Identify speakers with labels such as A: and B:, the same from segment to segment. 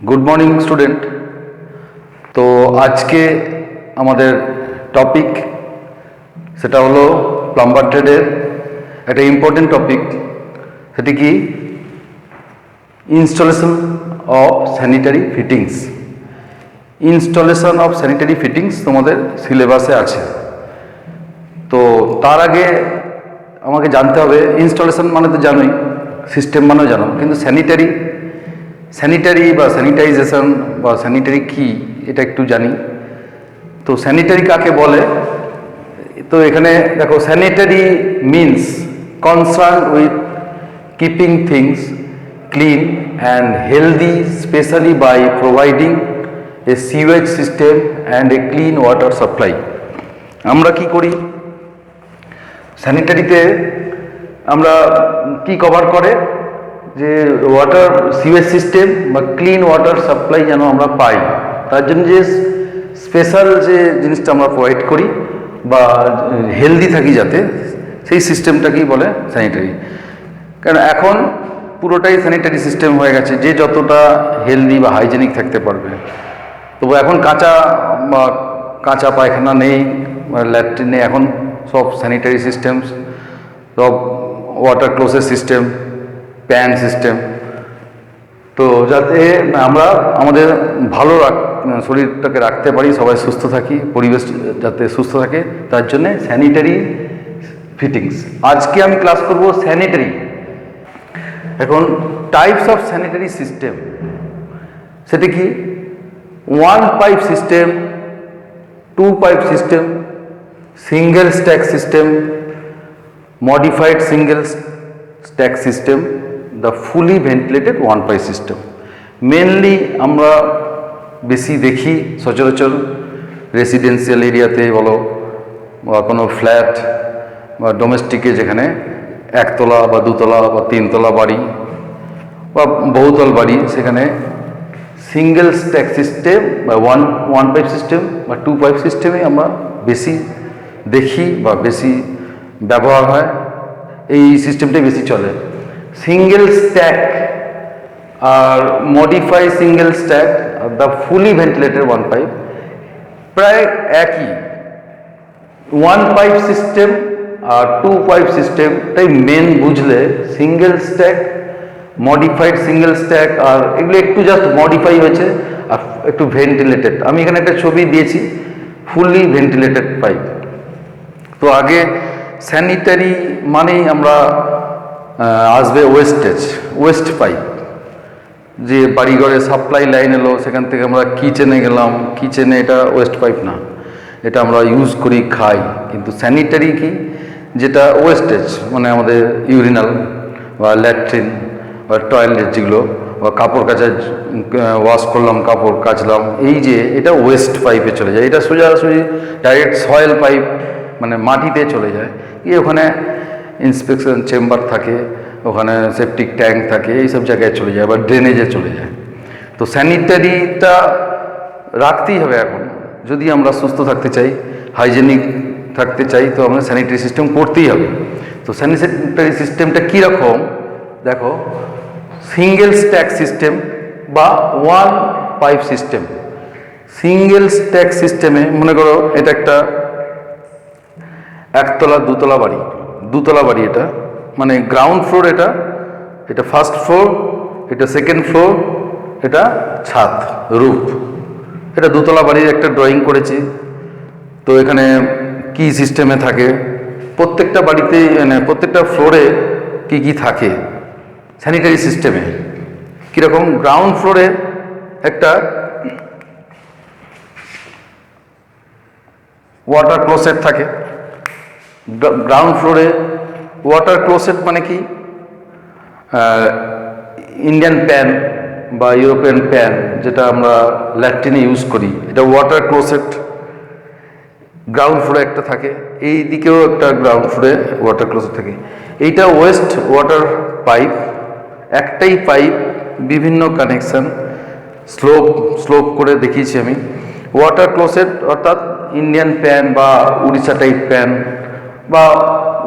A: Good morning student. तो आज के हमारे टपिक सेटा हलो प्लाम्बर ट्रेडर एक इम्पोर्टेंट टपिक सेटी कि इंस्टलेशन ऑफ सैनिटारी फिटिंग्स। इंस्टलेशन ऑफ सैनिटारी फिटिंग्स तुम्हारे सिलेबासे आछे। तो तार आगे आमाके जानते होबे इंस्टलेशन माने तो जानोई, सिस्टेम माने जानो, किन्तु सैनिटारी बा सैनिटाइजेशन बा सैनिटारी की এটা একটু জানি। তো স্যানিটারি কাকে বলে? তো এখানে দেখো sanitary means concern with keeping things clean and healthy specially by providing a sewage system and a clean water supply. আমরা কি করি স্যানিটারিতে? আমরা কি কভার করে যে ওয়াটার সিওয়েজ সিস্টেম বা ক্লিন ওয়াটার সাপ্লাই যেন আমরা পাই, তার জন্য যে স্পেশাল যে জিনিসটা আমরা প্রোভাইড করি বা হেলদি থাকি যাতে, সেই সিস্টেমটাকেই বলে স্যানিটারি। কারণ এখন পুরোটাই স্যানিটারি সিস্টেম হয়ে গেছে, যে যতটা হেলদি বা হাইজেনিক থাকতে পারবে। তবু এখন কাঁচা পায়খানা নেই, ল্যাট্রিন নেই, এখন সব স্যানিটারি সিস্টেম, সব ওয়াটার ক্লোজের সিস্টেম, প্যান সিস্টেম। তো যাতে আমরা আমাদের ভালো শরীরটাকে রাখতে পারি, সবাই সুস্থ থাকি, পরিবেশ যাতে সুস্থ থাকে, তার জন্যে স্যানিটারি ফিটিংস। আজকে আমি ক্লাস করব স্যানিটারি। এখন টাইপস অফ স্যানিটারি সিস্টেম সেটা কি? One pipe system, two pipe system, single stack system, modified single stack system, the fully ventilated one pipe system. Mainly আমরা বেশি দেখি সচরাচর রেসিডেন্সিয়াল এরিয়াতে বলো বা কোনো ফ্ল্যাট বা ডোমেস্টিকে, যেখানে একতলা বা দুতলা বা তিনতলা বাড়ি বা বহুতল বাড়ি, সেখানে সিঙ্গেল স্ট্যাক সিস্টেম বা ওয়ান পাইপ সিস্টেম বা টু পাইপ সিস্টেমে আমরা বেশি দেখি বা বেশি ব্যবহার হয়, এই সিস্টেমটাই বেশি চলে। সিঙ্গেল স্ট্যাক আর মডিফাই সিঙ্গেল স্ট্যাক আর the fully ventilated one pipe প্রায় একই। ওয়ান পাইপ সিস্টেম আর টু পাইপ সিস্টেমটাই মেন বুঝলে, single stack, modified single stack আর এগুলো একটু জাস্ট মডিফাই হয়েছে আর একটু ভেন্টিলেটেড। আমি এখানে একটা ছবি দিয়েছি ফুলি ভেন্টিলেটেড পাইপ। তো আগে স্যানিটারি মানেই আমরা আসবে ওয়েস্ট পাইপ, যে বাড়িঘরে সাপ্লাই লাইন এলো, সেখান থেকে আমরা কিচেনে গেলাম, কিচেনে এটা ওয়েস্ট পাইপ না, এটা আমরা ইউজ করি, খাই। কিন্তু স্যানিটারি কি? যেটা ওয়েস্টেজ মানে আমাদের ইউরিনাল বা ল্যাট্রিন বা টয়লেট, যেগুলো বা কাপড় কাচা, ওয়াশ করলাম, কাপড় কাচলাম, এই যে এটা ওয়েস্ট পাইপে চলে যায়। এটা সোজাসুজি ডাইরেক্ট সয়েল পাইপ মানে মাটিতে চলে যায়, ওখানে ইন্সপেকশন চেম্বার থাকে, ওখানে সেপটিক ট্যাঙ্ক থাকে, এইসব জায়গায় চলে যায় বা ড্রেনেজে চলে যায়। তো স্যানিটারিটা রাখতেই হবে এখন, যদি আমরা সুস্থ থাকতে চাই, হাইজেনিক থাকতে চাই, তো আমরা স্যানিটারি সিস্টেম করতেই হবে। তো স্যানিটারি সিস্টেমটা কীরকম দেখো, সিঙ্গেল স্ট্যাক সিস্টেম বা one pipe system. Single stack সিস্টেমে মনে করো এটা একটা একতলা দুতলা বাড়ি, এটা মানে গ্রাউন্ড ফ্লোর, এটা ফার্স্ট ফ্লোর, এটা সেকেন্ড ফ্লোর, এটা ছাদ, রুফ। এটা দুতলা বাড়ির একটা ড্রয়িং করেছি। তো এখানে কি সিস্টেমে থাকে, প্রত্যেকটা বাড়িতে মানে প্রত্যেকটা ফ্লোরে কি থাকে স্যানিটারি সিস্টেমে কীরকম। গ্রাউন্ড ফ্লোরে একটা ওয়াটার ক্লোসেট থাকে। গ্রাউন্ড ফ্লোরে ওয়াটার ক্লোসেট মানে কি? ইন্ডিয়ান প্যান বা ইউরোপিয়ান প্যান, যেটা আমরা ল্যাট্রিনে ইউজ করি, এটা ওয়াটার ক্লোসেট গ্রাউন্ড ফ্লোরে একটা থাকে। এই দিকেও একটা গ্রাউন্ড ফ্লোরে ওয়াটার ক্লোসেট থাকে। এইটা ওয়েস্ট ওয়াটার পাইপ, একটাই পাইপ, বিভিন্ন কানেকশান, স্লোপ করে দেখিয়েছি আমি। ওয়াটার ক্লোসেট অর্থাৎ ইন্ডিয়ান প্যান বা উড়িষ্যা টাইপ প্যান বা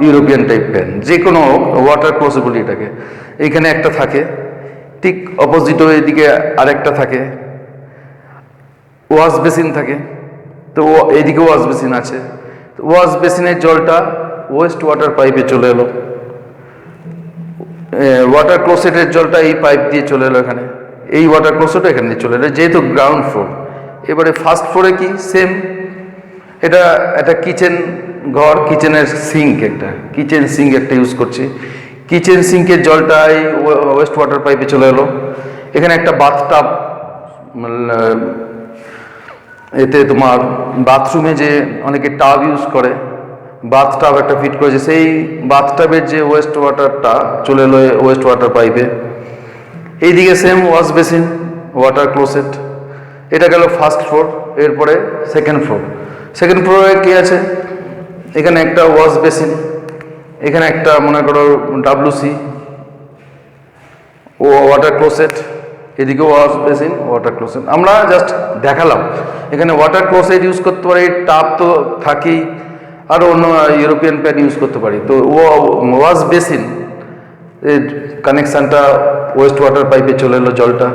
A: ইউরোপিয়ান টাইপ প্যান, যে কোনো ওয়াটার ক্লোসেট বলি এটাকে। এইখানে একটা থাকে, ঠিক অপোজিটও এদিকে আরেকটা থাকে, ওয়াশ বেসিন থাকে। তো এইদিকে ওয়াশ বেসিন আছে, ওয়াশ বেসিনের জলটা ওয়েস্ট ওয়াটার পাইপে চলে এলো, ওয়াটার ক্লোসেটের জলটা এই পাইপ দিয়ে চলে এলো এখানে, এই ওয়াটার ক্লোসেট এখানে চলে এলো, যেহেতু গ্রাউন্ড ফ্লোর। এবারে ফার্স্ট ফ্লোরে কি সেম, এটা একটা কিচেন ঘর, কিচেনের সিঙ্ক, একটা কিচেন সিঙ্ক একটা ইউজ করছি। কিচেন সিঙ্কের জলটা এই ওয়েস্ট ওয়াটার পাইপে চলে এলো। এখানে একটা বাথটাব, এতে তোমার বাথরুমে যে অনেকে টাব ইউজ করে, বাথটাব একটা ফিট করেছে, সেই বাথটাবের যে ওয়েস্ট ওয়াটারটা চলে এলো ওয়েস্ট ওয়াটার পাইপে। এইদিকে same wash basin, water closet. এটা গেল ফার্স্ট ফ্লোর। এরপরে সেকেন্ড ফ্লোর। সেকেন্ড ফ্লোরে কী আছে, এখানে একটা ওয়াশ বেসিন, এখানে একটা মনে করো ডাব্লুসি ও ওয়াটার ক্লোসেট, এদিকে ওয়াশ বেসিন, ওয়াটার ক্লোসেট। আমরা জাস্ট দেখালাম এখানে ওয়াটার ক্লোসেট ইউজ করতে পারি, টাব তো থাকেই, আর অন্য ইউরোপিয়ান প্যান ইউজ করতে পারি। তো ওয়াশ বেসিন এর কানেকশানটা ওয়েস্ট ওয়াটার পাইপে চলে এলো জলটা,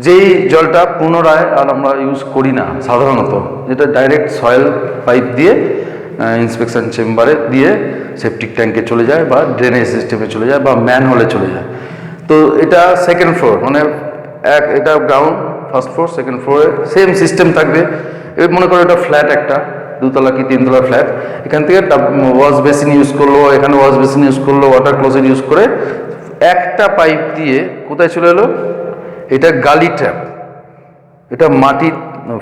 A: যেই জলটা পুনরায় আর আমরা ইউজ করি না সাধারণত, যেটা ডাইরেক্ট সয়েল পাইপ দিয়ে ইন্সপেকশন চেম্বারে দিয়ে সেপটিক ট্যাঙ্কে চলে যায়, বা ড্রেনেজ সিস্টেমে চলে যায়, বা ম্যানহোলে চলে যায়। তো এটা সেকেন্ড ফ্লোর, মানে এটা গ্রাউন্ড, ফার্স্ট ফ্লোর, সেকেন্ড ফ্লোরে সেম সিস্টেম থাকবে। এবার মনে করো এটা ফ্ল্যাট, একটা দুতলা কি তিনতলা ফ্ল্যাট, এখান থেকে ওয়াশ বেসিন ইউজ করলো, এখানে ওয়াশ বেসিন ইউজ করলো, ওয়াটার ক্লোজেট ইউজ করে একটা পাইপ দিয়ে কোথায় চলে এলো, এটা গালি ট্র্যাপ, এটা মাটির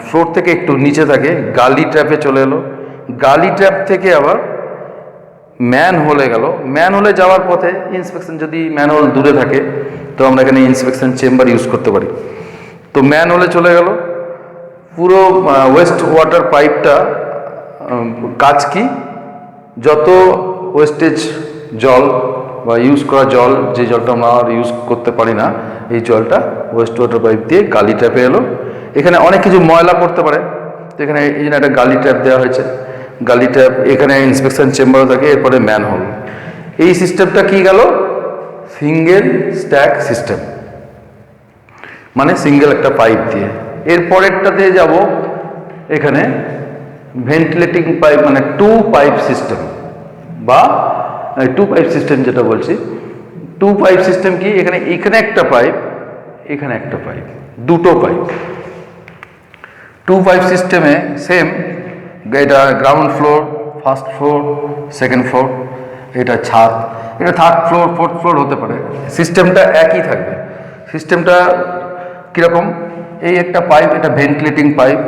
A: ফ্লোর থেকে একটু নিচে থাকে, গালি ট্র্যাপে চলে এলো। গালি ট্র্যাপ থেকে আবার ম্যান হোলে গেল। ম্যান হোলে যাওয়ার পথে ইন্সপেকশন, যদি ম্যান হোল দূরে থাকে তো আমরা এখানে ইন্সপেকশন চেম্বার ইউজ করতে পারি। তো ম্যান হোলে চলে গেল। পুরো ওয়েস্ট ওয়াটার পাইপটা কাজ কি, যত ওয়েস্টেজ জল বা ইউজ করা জল, যে জলটা আমরা আর ইউজ করতে পারি না, এই জলটা ওয়েস্ট ওয়াটার পাইপ দিয়ে গালি ট্যাপে এলো। এখানে অনেক কিছু ময়লা পড়তে পারে, তো এখানে এই জন্য একটা গালি ট্যাপ দেওয়া হয়েছে। গালি ট্যাপ, এখানে ইন্সপেকশন চেম্বারও থাকে, এরপরে ম্যান হোল। এই সিস্টেমটা কি গেল, সিঙ্গেল স্ট্যাক সিস্টেম, মানে সিঙ্গেল একটা পাইপ দিয়ে। এরপরেরটাতে যাব এখানে ভেন্টিলেটিং পাইপ, মানে টু পাইপ সিস্টেম, বা টু পাইপ সিস্টেম যেটা বলছি। টু পাইপ সিস্টেম কি, এখানে এখানে একটা পাইপ, এখানে একটা পাইপ, দুটো পাইপ। টু পাইপ সিস্টেমে সেম, এটা ground floor, first floor, second floor, এটা ছাদ, এটা থার্ড ফ্লোর, ফোর্থ ফ্লোর হতে পারে, সিস্টেমটা একই থাকবে। সিস্টেমটা কীরকম, এই একটা পাইপ, এটা ভেন্টিলেটিং পাইপ,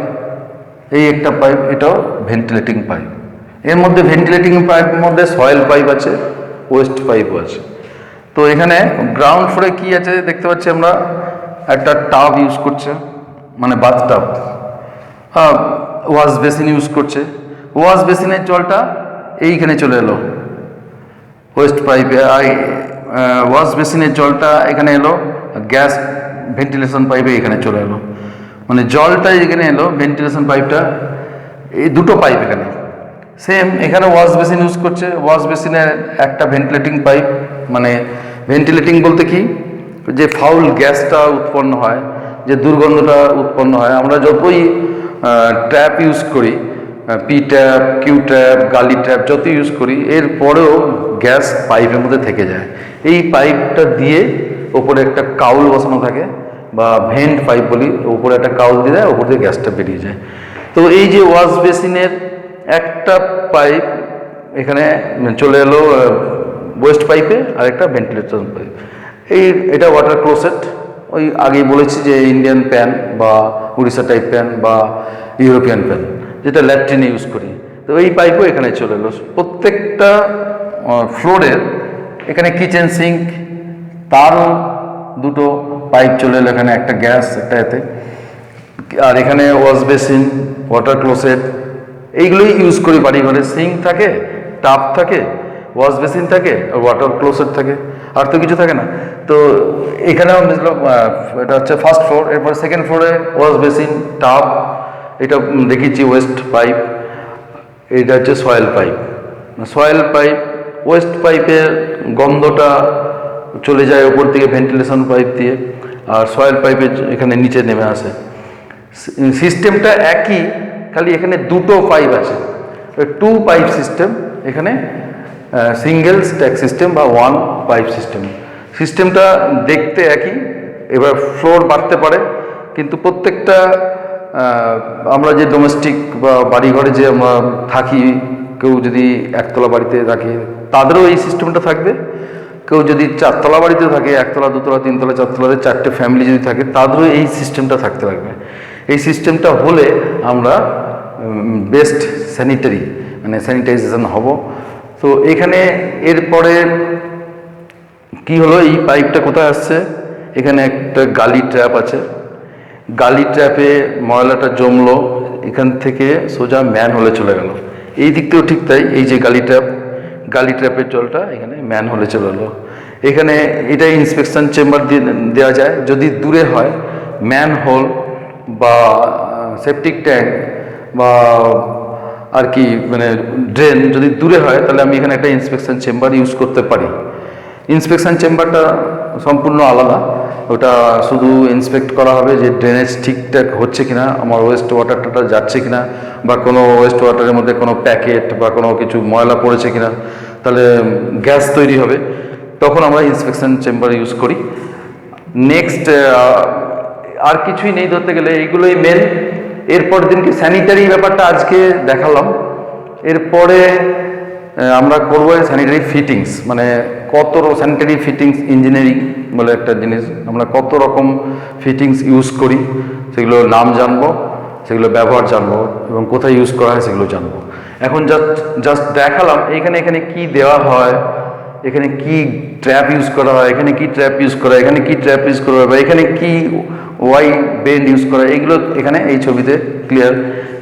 A: এই একটা পাইপ, এটাও ভেন্টিলেটিং পাইপ। এর মধ্যে ভেন্টিলেটিং পাইপের মধ্যে সয়েল পাইপ আছে, ওয়েস্ট পাইপও আছে। তো এখানে গ্রাউন্ড ফ্লোরে কি আছে দেখতে পাচ্ছি আমরা, একটা টাব ইউজ করছে, মানে bath tub, wash basin use করছে। ওয়াশ বেসিনের জলটা এইখানে চলে এলো ওয়েস্ট পাইপে, ওয়াশ বেসিনের জলটা এখানে এলো, গ্যাস ভেন্টিলেশন পাইপে এখানে চলে এলো, মানে জলটা এখানে এলো, ভেন্টিলেশন পাইপটা, এই দুটো পাইপ এখানে সেম। এখানে ওয়াশ বেসিন ইউজ করছে, ওয়াশ বেসিনের একটা ভেন্টিলেটিং পাইপ, মানে ভেন্টিলেটিং বলতে কি, যে ফাউল গ্যাসটা উৎপন্ন হয়, যে দুর্গন্ধটা উৎপন্ন হয়, আমরা যতই ট্র্যাপ ইউজ করি, পি ট্যাপ, কিউ ট্যাপ, গালি ট্যাপ যত ইউজ করি, এরপরেও গ্যাস পাইপের মধ্যে থেকে যায়। এই পাইপটা দিয়ে ওপরে একটা কাউল বসানো থাকে, বা ভেন্ট পাইপ বলি, উপরে একটা কাউল দিয়ে দেয়, ওপর দিয়ে গ্যাসটা বেরিয়ে যায়। তো এই যে ওয়াশ বেসিনের একটা পাইপ এখানে চলে এলো ওয়েস্ট পাইপে, আর একটা ভেন্টিলেশন পাইপ। এটা ওয়াটার ক্লোসেট, ওই আগেই বলেছি যে ইন্ডিয়ান প্যান, বা উড়িষ্যা টাইপ প্যান, বা ইউরোপিয়ান প্যান, যেটা ল্যাট্রিনে ইউজ করি। তো এই পাইপও এখানে চলে এলো। প্রত্যেকটা ফ্লোরের এখানে কিচেন সিঙ্ক, তারও দুটো পাইপ চলে এলো, এখানে একটা গ্যাস, একটা এতে, আর এখানে ওয়াশ বেসিন, ওয়াটার ক্লোসেট, এইগুলোই ইউজ করি বাড়ি ঘরে। সিঙ্ক থাকে, টাব থাকে, ওয়াশ বেসিন থাকে, আর ওয়াটার ক্লোসেট থাকে, আর তো কিছু থাকে না। তো এখানেও এটা হচ্ছে ফার্স্ট ফ্লোর। এরপর সেকেন্ড ফ্লোরে ওয়াশ বেসিন, টাব, এটা দেখিয়েছি ওয়েস্ট পাইপ, এটা হচ্ছে soil pipe. Soil pipe, West পাইপের গন্ধটা চলে যায় ওপর থেকে ভেন্টিলেশন পাইপ দিয়ে, আর সয়েল পাইপে এখানে নিচে নেমে আসে। সিস্টেমটা একই, খালি এখানে দুটো পাইপ আছে, 2 পাইপ সিস্টেম এখানে, সিঙ্গেল স্ট্যাক সিস্টেম বা 1 পাইপ সিস্টেম। সিস্টেমটা দেখতে একই, এবার ফ্লোর বাড়তে পারে, কিন্তু প্রত্যেকটা আমরা যে ডোমেস্টিক বা বাড়িঘরে যে আমরা থাকি, কেউ যদি একতলা বাড়িতে থাকে তাদেরও এই সিস্টেমটা থাকবে, কেউ যদি 4তলা বাড়িতে থাকে, 1তলা 2তলা 3তলা 4তলাতে 4টে ফ্যামিলি যদি থাকে তাদেরও এই সিস্টেমটা থাকতে লাগবে। এই সিস্টেমটা হলে আমরা বেস্ট স্যানিটারি মানে স্যানিটাইজেশন হব। তো এখানে এরপরে কি হলো, এই পাইপটা কোথায় আসছে, এখানে একটা গালি ট্র্যাপ আছে, গালি ট্র্যাপে ময়লাটা জমলো, এখান থেকে সোজা ম্যান হলে চলে গেল। এই দিক থেকেও ঠিক তাই, এই যে গালি ট্র্যাপের জলটা এখানে ম্যান হলে চলে গেলো। এখানে এটা ইন্সপেকশন চেম্বার দেওয়া যায়, যদি দূরে হয় ম্যান হোল বা সেপটিক ট্যাঙ্ক বা আর কি মানে ড্রেন যদি দূরে হয়, তাহলে আমি এখানে একটা ইন্সপেকশন চেম্বার ইউজ করতে পারি। ইন্সপেকশন চেম্বারটা সম্পূর্ণ আলাদা, ওটা শুধু ইন্সপেক্ট করা হবে যে ড্রেনেজ ঠিকঠাক হচ্ছে কিনা, আমার ওয়েস্ট ওয়াটারটা যাচ্ছে কিনা, বা কোনো ওয়েস্ট ওয়াটারের মধ্যে কোনো প্যাকেট বা কোনো কিছু ময়লা পড়েছে কিনা, তাহলে গ্যাস তৈরি হবে, তখন আমরা ইন্সপেকশন চেম্বার ইউজ করি। নেক্সট আর কিছুই নেই ধরতে গেলে, এইগুলোই মেন। এরপর দিনকে স্যানিটারি ব্যাপারটা আজকে দেখালাম, এরপরে আমরা করবো স্যানিটারি ফিটিংস, মানে কত স্যানিটারি ফিটিংস ইঞ্জিনিয়ারিং বলে একটা জিনিস, আমরা কত রকম ফিটিংস ইউজ করি সেগুলোর নাম জানবো, সেগুলো ব্যবহার জানবো, এবং কোথায় ইউজ করা হয় সেগুলো জানবো। এখন জাস্ট দেখালাম এখানে কি দেওয়া হয়, এখানে কি ট্র্যাপ ইউজ করা হয়, এখানে কি ট্র্যাপ ইউজ করা হয়, এখানে কি ট্র্যাপ ইউজ করা হয়, বা এখানে কি ওয়াই বেন্ড ইউজ করা হয়, এগুলো এখানে এই ছবিতে ক্লিয়ার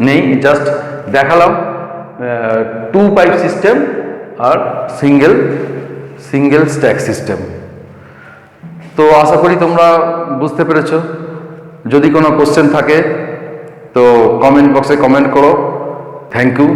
A: নেই, জাস্ট দেখালাম 2 পাইপ সিস্টেম আর সিঙ্গেল স্ট্যাক সিস্টেম। তো আশা করি তোমরা বুঝতে পেরেছো। যদি কোনো কোশ্চেন থাকে তো কমেন্ট বক্সে কমেন্ট করো। Thank you.